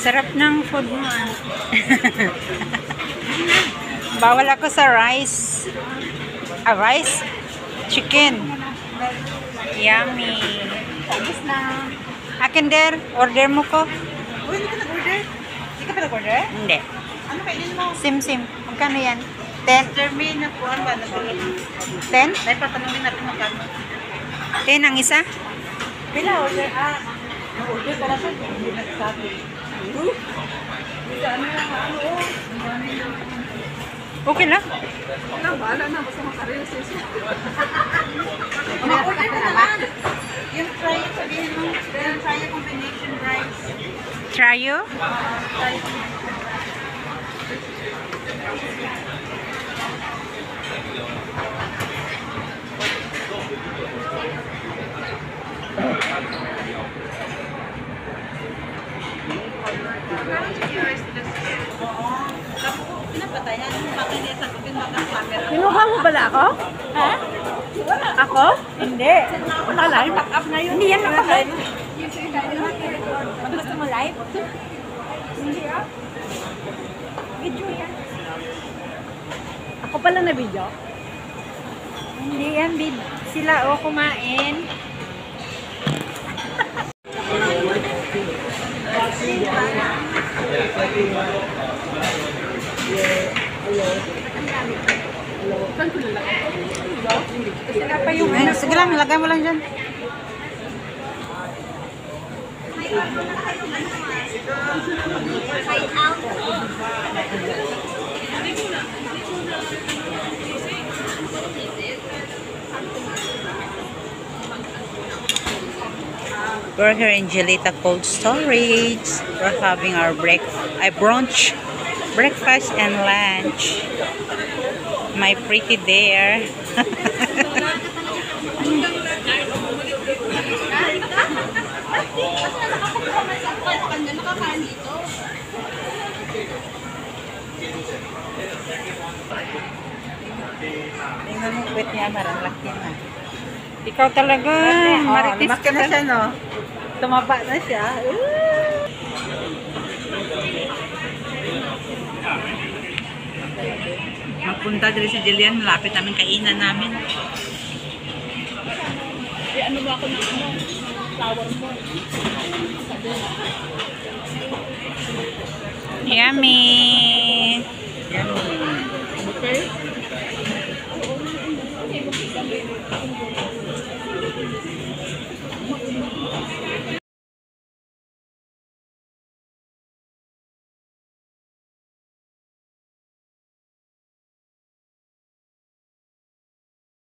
Sarap ng food mo. Bawal ako sa rice. Rice? Chicken. Yummy. Tapos na. Akin der, order mo ko. Uy, hindi ka nag-order? Hindi ka pa nag-order? Hindi. Ano kainin mo? Sim. Magkano yan? 10? Jermaine na po, ano ba? 10? Dahil patanungin natin magkano. 10 ang isa? Pila order? Nag-order ka na siya. Hindi nagsabi. Okay lang. Bahala na. Basta makareel siya. Order ka na ba? Yung try, sabihin mo. Yung try combination rice. Tryo? Try. Kinuha mo pala ako? Ha? Ako? Hindi. Naka-live? Up na yun. Hindi yan naka-live. Gusto mo live? Hindi ah. Video yan. Ako pala na video? Hindi yan. Sila kumain. Sige lang, lagay mo lang dyan. We're here in Gelita Cold Storage. We're having our brunch, breakfast and lunch. My pretty there. Tingnan mo, kwet niya, marang laki na. Ikaw talaga, maritis lumaki na siya, no? Tumaba na siya. Magpunta dito si Jillian, malapit namin kainan namin. Ano ba ako ng flower mo? Yummy! Okay.